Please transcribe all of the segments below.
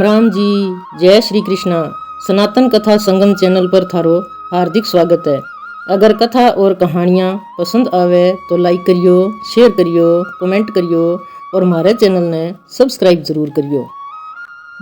राम जी। जय श्री कृष्णा। सनातन कथा संगम चैनल पर थारो हार्दिक स्वागत है। अगर कथा और कहानियाँ पसंद आवे तो लाइक करियो, शेयर करियो, कमेंट करियो और हमारे चैनल ने सब्सक्राइब जरूर करियो।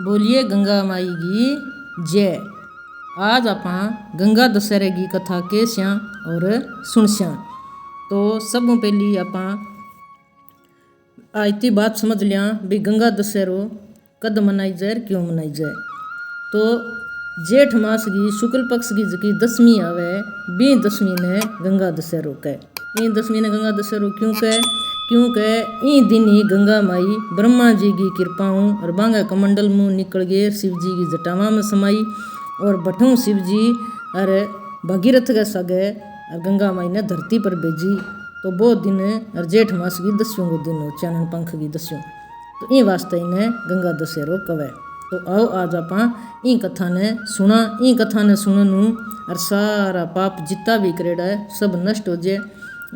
बोलिए गंगा माई की जय। आज आपा गंगा दशहरे की कथा के स्या और सुनस्या। तो सब पहली आपा आज बात समझ लिया भी गंगा दशहरो कद मनाई जाए, क्यों मनाई जाए। तो जेठ मास की शुक्ल पक्ष की जकी दसवीं आवे, बी दसवीं ने गंगा दशहरो कह। इन दसवीं ने गंगा दशहरो क्यों कह? क्योंकि ई दिन ही गंगा माई ब्रह्मा जी की कृपाऊं और बांगा कमंडल मुँह निकल गए शिव जी की जटावा में समाई और बठों शिव जी और भगीरथ के सगे और गंगा माई ने धरती पर भेजी। तो वो दिन और जेठ मास की दस्यों को दिन हो, चानन पंख की दस्यों। तो ई वास्ते इन्हें गंगा दशहरो कवे। तो आओ आज आप ई कथा ने सुना। ई कथा ने सुननू और सारा पाप जितना भी करेड़ा है सब नष्ट हो जाए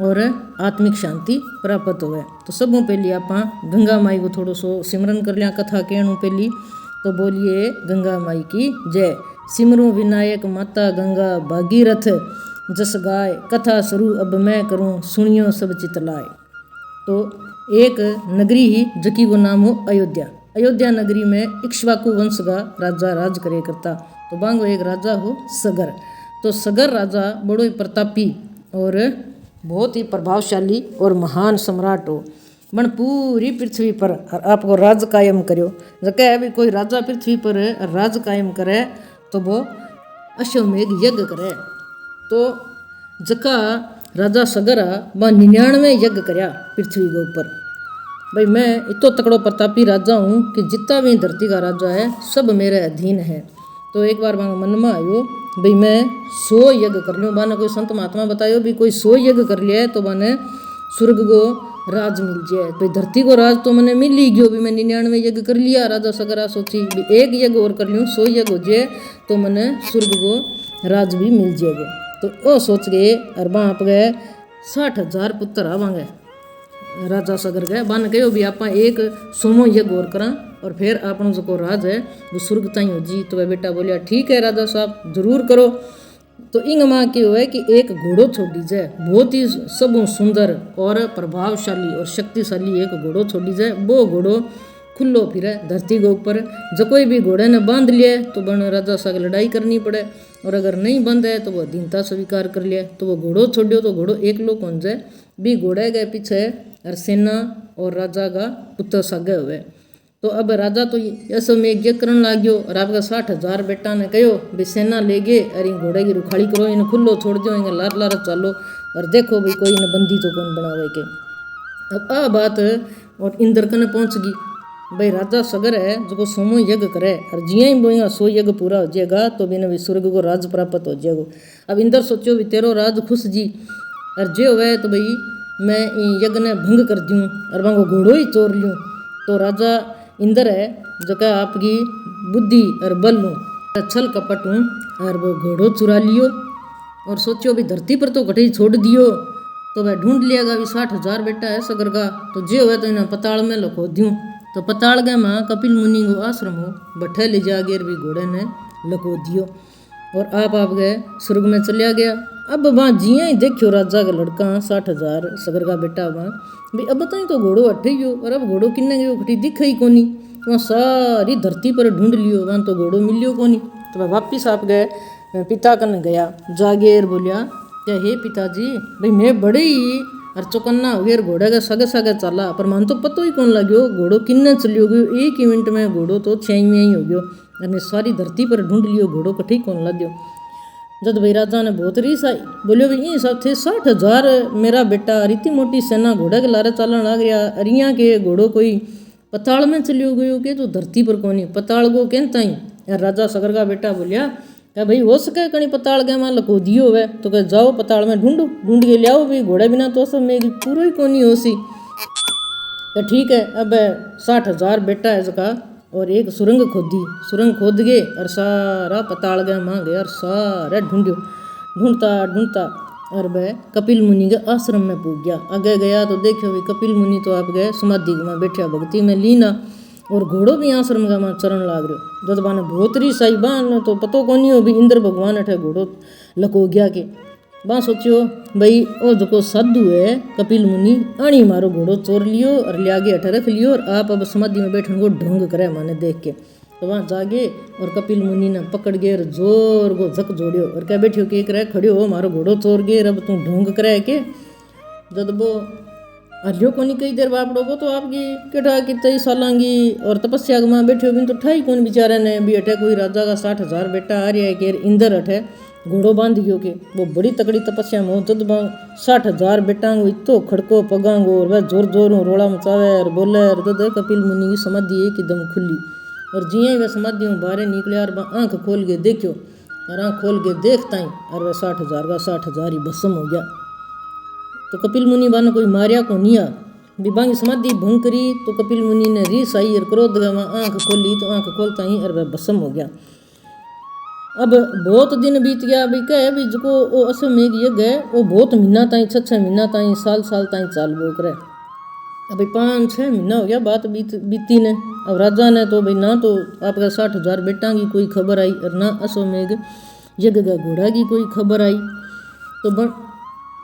और आत्मिक शांति प्राप्त होवे। तो सबों पहली आप गंगा माई को थोड़ो सो सिमरन कर लिया कथा कहणु पहली। तो बोलिए गंगा माई की जय। सिमरू विनायक माता गंगा भागीरथ जस गाय, कथा शुरू अब मैं करूं सुनियो सब चितलाए। तो एक नगरी ही जकी को नाम हो अयोध्या। अयोध्या नगरी में इक्ष्वाकु वंश का राजा राज करे करता। तो बांगो एक राजा हो सगर। तो सगर राजा बड़ो ही प्रतापी और बहुत ही प्रभावशाली और महान सम्राट हो। मन पूरी पृथ्वी पर आपको राज कायम करो। जके अभी कोई राजा पृथ्वी पर राज कायम करे तो वो अश्वमेघ यज्ञ करे। तो जका राजा सगरा वह 99 यज्ञ करया पृथ्वी के ऊपर। भाई मैं इतो तकड़ो प्रतापी राजा हूँ कि जितना भी धरती का राजा है सब मेरे अधीन है। तो एक बार वहाँ मन में आयो भाई मैं 100 यज्ञ कर लूँ। बाने कोई संत महात्मा बतायो भी कोई 100 यज्ञ कर लिया है तो बाने स्वर्ग को राज मिल जाए। भाई धरती को राज तो मैंने मिल ही गयो, भी मैं 99 यज्ञ कर लिया। राजा सगरा सोची भी एक यज्ञ और कर लूँ, 100 यज्ञ हो जाए तो मैंने स्वर्ग को राज भी मिल जाएगा। तो वो सोच गए और वहाँ आप गए 60,000 पुत्र आवांगे। राजा सगर गए बन कहो भी आप एक 100 यज्ञ और करा और फिर अपन जो राज है वो स्वर्ग ताई हो जी। तो वह बेटा बोलिया ठीक है राजा साहब जरूर करो। तो इंग माँ की हुआ कि एक घोड़ो छोड़ी जाए, बहुत ही सब सुंदर और प्रभावशाली और शक्तिशाली एक घोड़ो छोड़ी जाए। वो घोड़ो खुल्लो फिरे धरती के ऊपर। जो कोई भी घोड़े ने बांध लिया तो बन राजा साग लड़ाई करनी पड़े और अगर नहीं बंद है तो वो अधीनता स्वीकार कर लिया। तो वो घोड़ो छोड़ियो तो घोड़ो एक लोग कौन जाए भी घोड़े गए पीछे और सेना और राजा का पुत्र सागे हुए। तो अब राजा तो ऐसा में यज्ञ करने लग गयो और आपका 60,000 बेटा ने कहो भी सेना ले गए और इन घोड़े की रुखाड़ी करो, इन्हें खुल्लो छोड़ दो, इन्हें लार लार चालो और देखो भाई कोई इन्हें बंदी तो कौन बनावे के। अब आ बात और इंद्र कने पहुँच गई। भाई राजा सगर है जो 100 यज्ञ करे और जिया ही बोएगा 100 यज्ञ पूरा हो जाएगा तो बिना भी स्वर्ग को राज प्राप्त हो जाएगा। अब इंद्र सोचो भी तेरो राज खुश जी और जे हुए तो भाई मैं यज्ञ ने भंग कर दूँ और वहाँ घोड़ो ही चोर लूँ। तो राजा इंद्र है जो क्या आपकी बुद्धि और बल लूँ छल कपट हूँ और वो घोड़ो चुरा लियो और सोचो भी धरती पर तो घटे छोड़ दियो। तो वह ढूंढ लिएगा भी 60,000 बेटा है सगर का। तो जे हुए तो इन्हें पताल में लखो दूँ। तो पताल गए माँ कपिल मुनि को आश्रम हो बठे ले जा गए भी घोड़े ने लको दियो और आप गए स्वर्ग में चलिया गया। अब वहाँ जिया ही देखियो राजा का लड़का 60,000 सगर का बेटा वहाँ भी अब बताई तो घोड़ो अठे गयो और अब घोड़ो किन्ने गयो खटी दिखे ही कोनी। वहाँ सारी धरती पर ढूंढ लियो वहाँ तो घोड़ो मिलियो कोनी। तो वह वापिस आप गए पिता कन गया जागेर बोलिया क्या हे पिताजी भाई मैं बड़े ही और चौकन्ना हो गया घोड़े का सगे सगे चला पर मन तो पतो ही कौन लग्यो घोड़ो किन्ने चलियो गयो। एक ही मिनट में घोड़ो तो 6 में ही हो गयो और सारी धरती पर ढूंढ लियो घोड़ो कठी कौन लग्यो। जब भाई राजा ने बहुत रीस आई बोलियो भाई ये सब थे 60,000 मेरा बेटा और इतनी मोटी सेना घोड़े के लारे चलन लग गया और यहाँ के घोड़ो कोई पताल में चलियो गयो के तो धरती पर कौन पताल को कहता ही। यार राजा सगर का बेटा बोलिया क्या भाई हो सके कहीं पताल गए वहाँ लखो दियो है तो कह जाओ पताल में ढूंढ के ले आओ भाई घोड़े बिना तो सब मेरी पूरा ही कोनी हो सी। तो ठीक है अब 60,000 बेटा है इसका और एक सुरंग खोद गए और सारा पताल गए माँ गए और सारा ढूंढता और वह कपिल मुनि के आश्रम में पूछ गया। आगे गया तो देखो भाई कपिल मुनि तो आप गए समाधि में बैठा भक्ति में लीना और घोड़ो भी आश्रम का वहाँ चरण लाग रहो। जब बाने भोतरी साहिबान तो पतो को नहीं हो भी इंद्र भगवान अठे घोड़ो लको गया के बा सोचियो भाई ओ जो साधु है कपिल मुनि आनी मारो घोड़ो चोर लियो और ले आगे अठे रख लियो और आप अब समाधि में बैठने को ढोंग करे माने देख के। तो वहाँ जागे और कपिल मुनि ने पकड़ गए और जोर को झक जोड़ियो और क्या बैठियो के करे खड़ियो हो मारो घोड़ो चोर गए अब तू ढोंग करे के। जब वो हरियो को नहीं कई देर बापड़ो वो तो आपकी केटा की 23 सालांगी और तपस्या में बैठे बिन तो ठाई कौन बेचारे ने भी अठे कोई राजा का 60,000 बेटा आ रहा है कि इंदर अठे घोड़ो बांध गयो के वो बड़ी तकड़ी तपस्या में जद 60,000 बेटा इतो खड़को पगांगो और वह जोर जोर रोड़ा मचावे और बोले और तद कपिल मुनि की समाधि एकदम खुली और जिये वह समाधि में बाहर निकले और वह आँख खोल के देखियो और आँख खोल के देखता ही और वह 60,000 का 60,000 ही भस्म हो गया। तो कपिल मुनि बाने कोई मारिया को नहीं आ विभांगी समाधि भंग करी तो कपिल मुनि ने रीस आई और क्रोध गया आँख खोली तो आँख खोलता ही और वह भस्म हो गया। अब बहुत दिन बीत गया भी कहे भी जो वो अश्वमेघ यज्ञ है वो बहुत महीना ताई 6 महीना ताई साल ताई चाल वो करे। अभी 5-6 महीना हो गया बात बीती ने। अब राजा ने तो भाई ना तो आपका 60,000 बेटा की कोई खबर आई और ना अश्वमेघ यज्ञ का घोड़ा की कोई खबर आई। तो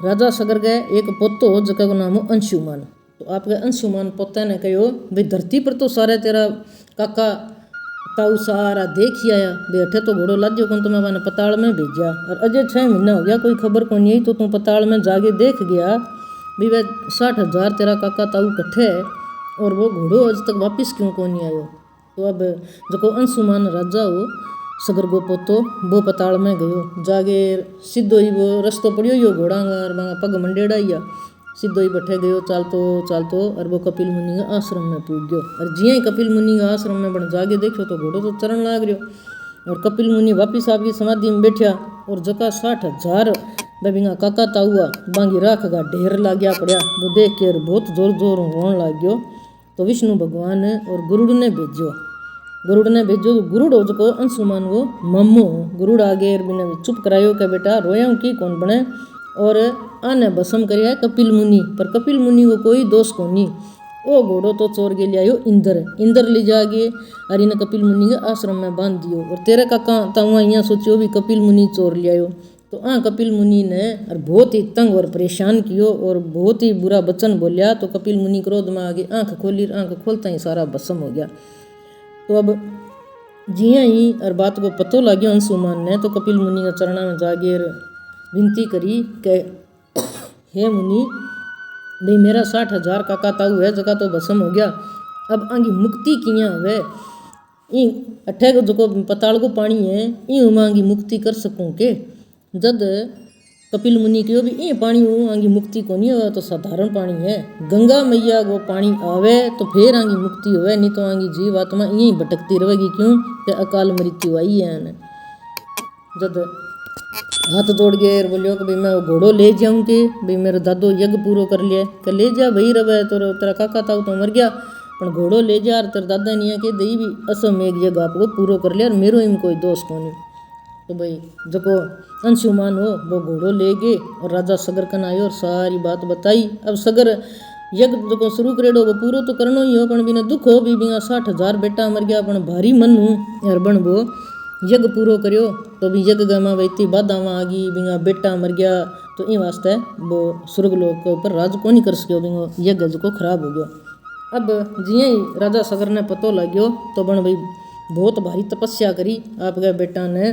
राजा सगर गए एक पोतो हो जगह का नाम हो अंशुमान। तो आपके अंशुमान पोता ने कहो भाई धरती पर तो सारे तेरा काका ताऊ सारा देख ही आया भाई अठे तो घोड़ो लाद्यो कौन तुम्हें मैंने पताल में भेजा और अजय 6 महीना हो गया कोई खबर को नहीं तो तू पताल में जाके देख गया भी वह 60,000 तेरा काका ताऊ कट्ठे है और वो घोड़ो आज तक वापिस क्यों को नहीं आयो। तो अब जो अंशुमान राजा हो सगर गो पोतो वो पताल में गयो जागे सीधो ही वो रस्तो पड़ियो यो घोड़ा और वहाँ पग मंडेड़ा ही सीधो ही बैठे गयो चालतो और वो कपिल मुनि का आश्रम में पूछ गयो और जिये ही कपिल मुनि का आश्रम में बन जागे देखो तो घोड़ो तो चरण लाग रहो और कपिल मुनि वापिस आपकी समाधि में बैठा और जका 60,000 बिंगा काका ताऊआ बांगी राख का ढेर ला गया पड़ा वो देख के बहुत जोर जोर रोन लाग गयो। तो विष्णु भगवान और गुरुड़ ने भेजो तो गुरुड़ हो जो अंशुमान वो मम्मो गुरुड़ आगे बिना चुप करायो के बेटा रोया की कौन बने और आने भस्म करिया कपिल मुनि पर कपिल मुनि को कोई दोष को नहीं ओ घोड़ो तो चोर के लियायो इंदर ले जागे और इन्हें कपिल मुनि के आश्रम में बांध दियो और तेरे काका ताऊआ यहाँ सोचियो भी कपिल मुनि चोर लियायो। तो कपिल मुनि ने और बहुत ही तंग और परेशान कियो और बहुत ही बुरा वचन बोलिया। तो कपिल मुनि क्रोध में आगे आँख खोली आँख खोलता ही सारा भस्म हो गया। तो अब जिया ही और बात को पतो लाग्यो अंशुमान ने तो कपिल मुनि के चरणा में जागे विनती करी के हे मुनि भाई मेरा 60,000 काका ताऊ है जगह तो भस्म हो गया अब आगे मुक्ति किया हुए अठे जो पताल को पानी है ई मांगी मुक्ति कर सकूँ के। जद कपिल मुनि क्यों भी ये पानी आंगी मुक्ति को नहीं हो तो साधारण पानी है गंगा मैया को पानी आवे तो फिर आंगी मुक्ति होवे नहीं तो आंगी जीव आत्मा यहीं भटकती रहेगी क्यों कि अकाल मृत्यु आई है। जद हाथ जोड़ गए बोलियो कि भाई मैं घोड़ो ले जाऊँ कि भाई मेरा दादो यज्ञ पूरो कर लिया कि ले जा भाई रवे तो तेरा काका ताऊ तो मर गया पर घोड़ो ले जा और तेरा दादा नहीं है कि दई भी अश्वमेघ यज्ञ आपको पूरो कर लिया और मेरो इम कोई दोष को नहीं। तो भाई जो अंशुमान हो वो घोड़ो ले गए और राजा सगर कन आयो और सारी बात बताई। अब सगर यज्ञ जो शुरू करेडो वो पूरो तो करनो ही हो पण बिना दुख हो भी बिना 60,000 बेटा मर गया पण भारी मन हूँ और बन वो यज्ञ पूरो करियो तो भी यज्ञ गमा वैती बाधावा आ गई बिना बेटा मर गया तो इन वास्ते वो स्वर्गलोक के ऊपर राज को नहीं कर सको बिना यज्ञ जो खराब हो गयो। अब जिये ही राजा सगर ने पतो लग्यो तो बन भाई बहुत भारी तपस्या करी आपके बेटा ने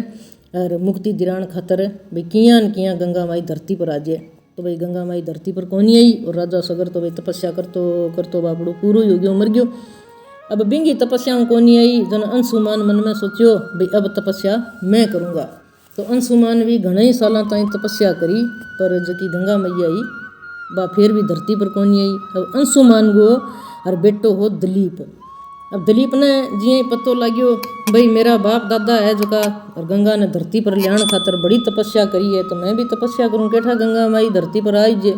और मुक्ति दिलाने खातर भाई किया न किया गंगा माई धरती पर आ जाए। तो भाई गंगा माई धरती पर कौन आई और राजा सगर तो भाई तपस्या करतो बापड़ो पूरो हो गयो मर गयो। अब बिंगी तपस्या को नहीं आई जन अंशुमान मन में सोचियो भाई अब तपस्या मैं करूँगा। तो अंशुमान भी घने ही साल ताई तपस्या करी पर जकी गंगा मैया आई बा फिर भी धरती पर कौन आई। अब अंशुमान गो और बेटो हो दलीप। अब दलीप ने जिये पतो लाग्यो भाई मेरा बाप दादा है जो का और गंगा ने धरती पर लियाण खातर बड़ी तपस्या करी है तो मैं भी तपस्या करूँ केठा गंगा माई धरती पर आई जे।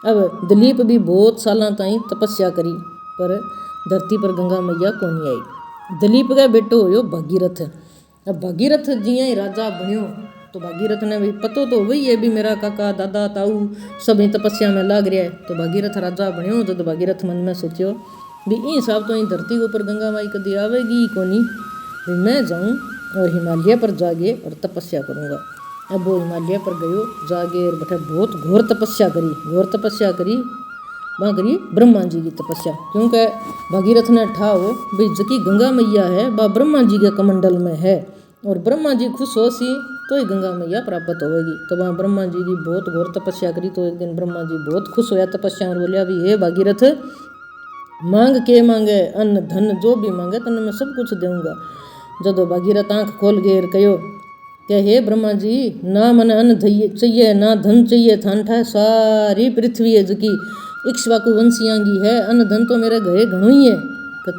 अब दलीप भी बहुत साल ताई तपस्या करी पर धरती पर गंगा मैया को नहीं आई। दलीप का बेटो हो भागीरथ। अब भागीरथ जिये राजा बन्यो तो भागीरथ ने भी पतो तो वही है भी मेरा काका दादा ताऊ सब तपस्या में लाग रहा है तो भागीरथ राजा बन्यो। जब भागीरथ मन में सोचियो भी ई हिसाब तो ई धरती के ऊपर गंगा माई कभी आवेगी ही कोनी। भी मैं जाऊँ और हिमालय पर जागे और तपस्या करूँगा। अब वो हिमालय पर गयो जागे और बैठे बहुत घोर तपस्या करी वहाँ करी ब्रह्मा जी की तपस्या। क्योंकि भगीरथ ने ठाओ भाई जकी गंगा मैया है वह ब्रह्मा जी के कमंडल में है और ब्रह्मा जी खुश हो सी तो ही गंगा मैया प्राप्त होगी। तो वहाँ ब्रह्मा जी की बहुत घोर तपस्या करी। तो एक दिन ब्रह्मा जी बहुत खुश होया तपस्या और बोलिया भी हे भागीरथ मांग के मांगे अन्न धन जो भी मांगे तने मैं सब कुछ दूंगा। जदो भागीरथ आँख खोल गए कहो क्या हे ब्रह्मा जी ना मन अन्न चाहिए ना धन चाहिए थान ठा सारी पृथ्वी है जकी इक्ष्वाकु वंशियांगी है अन्न धन तो मेरे घरे घणो ही है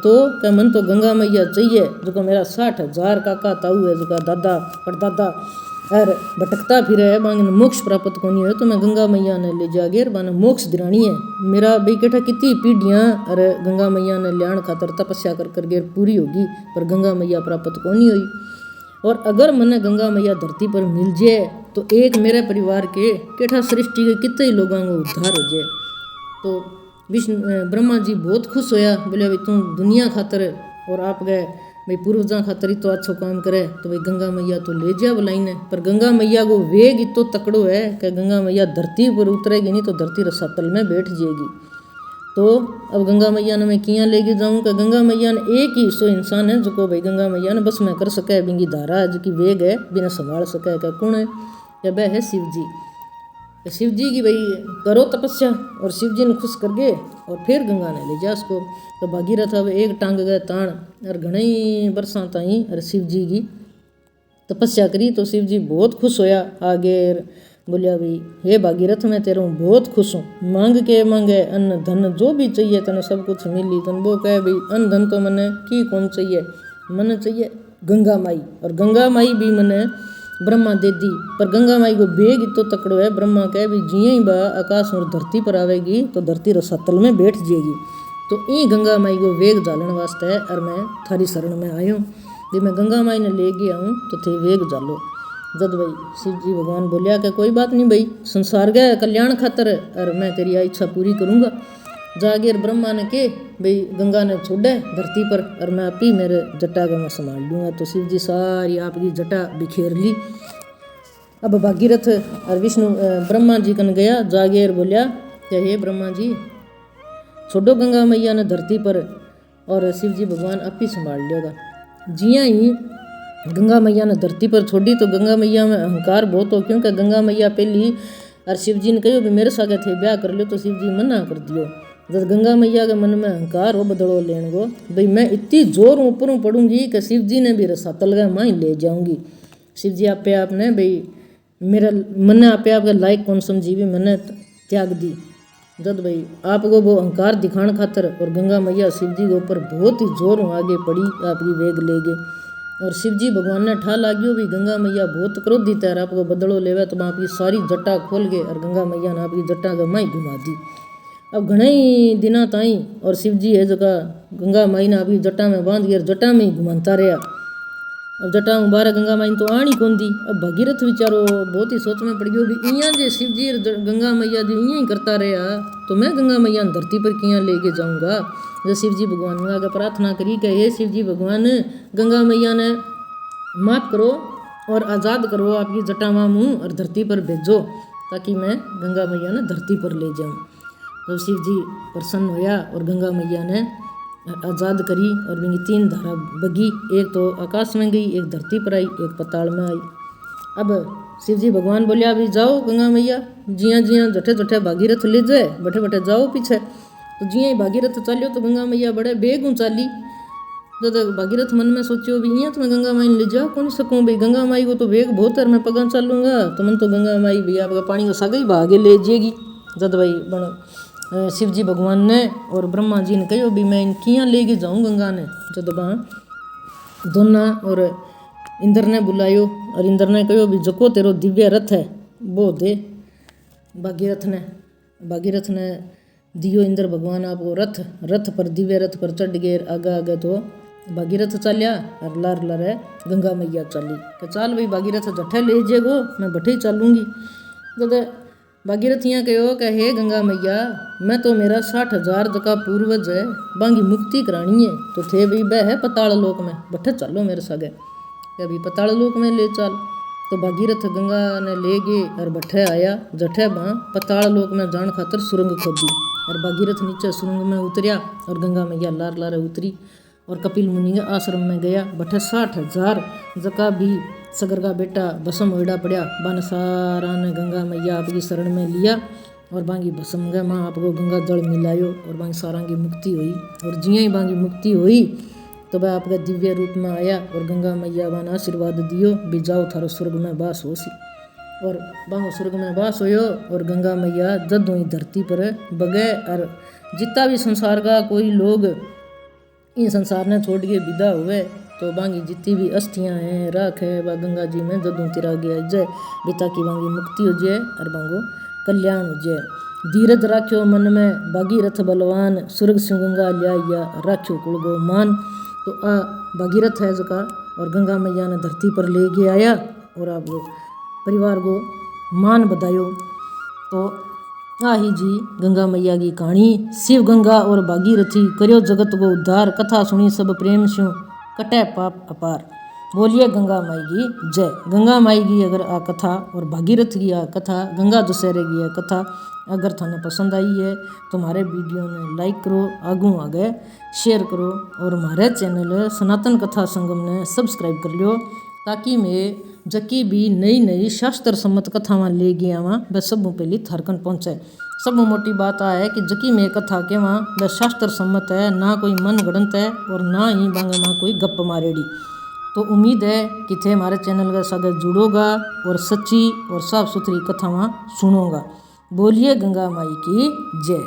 तो क्या मन तो गंगा मैया चाहिए जो मेरा 60,000 काका ताऊ है जो दादा परदादा और भटकता फिर है बांग मोक्ष प्राप्त होनी है तो मैं गंगा मैया ने ले जागे और बाने मोक्ष दिरानी है। मेरा बेकेठा कितनी पीढ़ियाँ अरे गंगा मैया ने लियाण खातर तपस्या कर गे पूरी होगी पर गंगा मैया प्राप्त होनी हुई। और अगर मने गंगा मैया धरती पर मिल जाए तो एक मेरे परिवार के केठा सृष्टि के कितने लोगों को उद्धार हो जाए। तो विष्णु ब्रह्मा जी बहुत खुश होया बोले भाई तू दुनिया खातर और आप गए भाई पूर्वजा खातर ही तो अच्छो काम करे तो भाई गंगा मैया तो ले जा बुलाई ने। पर गंगा मैया को वेग इतो तकड़ो है कि गंगा मैया धरती पर उतरेगी नहीं तो धरती रसातल में बैठ जाएगी। तो अब गंगा मैया ने मैं किया लेके जाऊँ कि गंगा मैया ने एक ही सो इंसान है जो को भाई गंगा मैया ने बस में कर सके बिंगी धारा जो की वेग है बिना संभाल सके क्या कौन है क्या वह है शिव जी। शिव जी की भाई करो तपस्या और शिव जी ने खुश कर गए और फिर गंगा ने ले जा उसको। तो भागीरथ अब एक टांग गए ताण और घने बरसा ताई और शिव जी की तपस्या करी। तो शिव जी बहुत खुश होया आगे बोलिया भाई हे भागीरथ मैं तेरा बहुत खुश हूँ मांग के मांगे अन्न धन जो भी चाहिए तने सब कुछ मिली। तन वो कहे भाई अन्न धन तो मने की कौन चाहिए मने चाहिए गंगा माई और गंगा माई भी मने ब्रह्मा दे दी। पर गंगा माई को बेग तो तकड़ो है ब्रह्मा कहे भी जिये ही बा आकाश और धरती पर आवेगी तो धरती रसातल में बैठ जाएगी। तो ई गंगा माई को वेग झालन वास्ते और मैं थारी शरण में आयो जब मैं गंगा माई ने ले गया हूँ तो थे वेग झालो। जद भाई शिव जी भगवान बोलिया कि कोई बात नहीं भाई संसार गए कल्याण खातर और मैं तेरी इच्छा पूरी करूँगा। जागीर ब्रह्मा ने के भाई गंगा ने छोड़े धरती पर और मैं आप ही मेरे जटा का मैं संभाल लूँगा। तो शिव जी सारी आपकी जटा बिखेर ली। अब भागीरथ और विष्णु ब्रह्मा जी कन गया जागीर बोलिया क्या हे ब्रह्मा जी छोड़ो गंगा मैया ने धरती पर और शिव जी भगवान आप ही संभाल लेगा। जिया ही गंगा मैया ने धरती पर छोड़ी तो गंगा मैया में अहंकार बहुत हो क्योंकि गंगा मैया पहली और शिव जी ने कहो भी मेरे सागे थे ब्याह कर लो तो शिव जी मना कर दियो। जब गंगा मैया के मन में अहंकार हो बदलो लेने को भाई मैं इतनी जोर ऊपरों पड़ूंगी कि शिव जी ने भी रसातल गए माँ ले जाऊंगी। शिव जी आपे आपने भाई मेरा मन आपे आपके लायक कौन समझी भी मैंने त्याग दी। जब भाई आपको वो अहंकार दिखाने खातर और गंगा मैया शिव जी के ऊपर बहुत ही जोर आगे पड़ी आपकी वेग ले गए और शिव जी भगवान ने ठा लाग्यो भी गंगा मैया बहुत क्रोधित है आपको बदलो लेवे तो आपकी सारी जटा खोल गए और गंगा मैया ने आपकी जटा का माई घुमा दी। अब घने ही दिना ताई और शिव जी है जगह गंगा माई ने आपकी जटा में बांध गया जटा में ही घुमाता रहा। अब जटा में बारह गंगा माई तो आनी कौन दी। अब भगीरथ विचारो बहुत ही सोच में पड़ गयो भी इं जे शिव जी गंगा मैया जो इं ही करता रहा तो मैं गंगा मैया धरती पर किया लेके जाऊँगा। जो शिव जी भगवान में आगे प्रार्थना करी कि हे शिव जी भगवान गंगा मैया ने माफ़ करो और आज़ाद करो आपकी जटा मामू और धरती पर भेजो ताकि मैं गंगा मैया ने धरती पर ले जाऊँ। तो शिव जी प्रसन्न होया और गंगा मैया ने आज़ाद करी और मेरी 3 धारा बगी एक तो आकाश में गई एक धरती पर आई एक पताल में आई। अब शिव जी भगवान बोलिया अभी जाओ गंगा मैया जिया जिया जठे जठे भागीरथ ले जाए बठे बठे जाओ पीछे। तो जिया ही भागीरथ चालियो तो गंगा मैया बड़े बेग चाली। तो भागीरथ मन में सोचियो भी इं तो मैं गंगा माई ले जा कौन सकूँ भाई गंगा माई को तो वेग बहुत है मैं पगा चलूँगा तो मन तो गंगा माई भैया आपका पानी को सागा ही भागे ले जाएगी। जद भाई बन शिव जी भगवान ने और ब्रह्मा जी ने कहो भी मैं किया लेके जाऊँ गंगा ने। जद वहाँ दोना और इंद्र ने बुलायो और इंद्र ने कहो भी जको तेरो दिव्य रथ है वो दे। भागीरथ ने दियो इंद्र भगवान आपको रथ पर दिव्य रथ पर चढ़ गए आगे आगे तो भागीरथ चलिया और लार लारे गंगा मैया चली तो चाल भाई भागीरथ जठे ले जेगो मैं बठे ही चलूँगी। जब भागीरथियाँ कहो कि हे गंगा मैया, मैं तो मेरा 60,000 जका पूर्वज है, बांगी मुक्ति करानी है। तो थे भाई बह है पताल लोक में, बठे चलो मेरे सगे, अभी पताल लोक में ले चल। तो भागीरथ गंगा ने ले गए और बठे आया, जठे बाँ पताल लोक में जान खातर सुरंग खोदी। और भागीरथ नीचे सुरंग में उतरिया और गंगा मैया लार लारे उतरी और कपिल मुनि के आश्रम में गया। बठे 60,000 जका भी सगर का बेटा भस्म होड़ा पड़ा, बन सारा ने गंगा मैया आपकी शरण में लिया और बांगी भस्म गए माँ आपको गंगा जल मिलायो और बांगी सारा की मुक्ति हुई। और जिया ही बांगी मुक्ति हुई तो वह आपका दिव्य रूप में आया और गंगा मैया बान आशीर्वाद दियो भी जाओ थारो स्वर्ग में वास हो सी। और बांगो स्वर्ग में वास होयो और गंगा मैया जदों ही धरती पर बगे और जितना भी संसार का कोई लोग इन संसार ने छोड़ के विदा हुए तो बांगी जितनी भी अस्थियां हैं राख है वह गंगा जी में जदों तिरा गया जय बिता की बांगी मुक्ति हो जाए और बांगो कल्याण हो जाए। धीरज राख्यो मन में भागीरथ बलवान, स्वर्ग से गंगा लिया राख्यो कुल गो मान। तो आ भागीरथ है जका और गंगा मैया ने धरती पर ले गया आया और आप परिवार को मान बधायो। तो आही जी गंगा मैया की कहानी। शिव गंगा और भागीरथी करियो जगत को उद्धार, कथा सुनी सब प्रेम स्यों कटे पाप अपार। बोलिए गंगा माई की जय। गंगा माई की अगर आ कथा और भागीरथ की आ कथा, गंगा दशहरे की आ कथा अगर थाने पसंद आई है तो हमारे वीडियो ने लाइक करो, आगू आगे शेयर करो और हमारे चैनल सनातन कथा संगम ने सब्सक्राइब कर लियो ताकि मैं जकी भी नई नई शास्त्र सम्मत कथावां ले गया वहाँ वह सबों पहली थारकन पहुँचे। सब मोटी बात आ है कि जकी मैं कथा के वहाँ वह शास्त्र सम्मत है, ना कोई मन गणत है और ना ही बांगे वहाँ कोई गप मारेड़ी। तो उम्मीद है कि थे हमारे चैनल के साथ जुड़ोगा और सच्ची और साफ सुथरी कथावां सुनोगा। बोलिए गंगा माई की जय।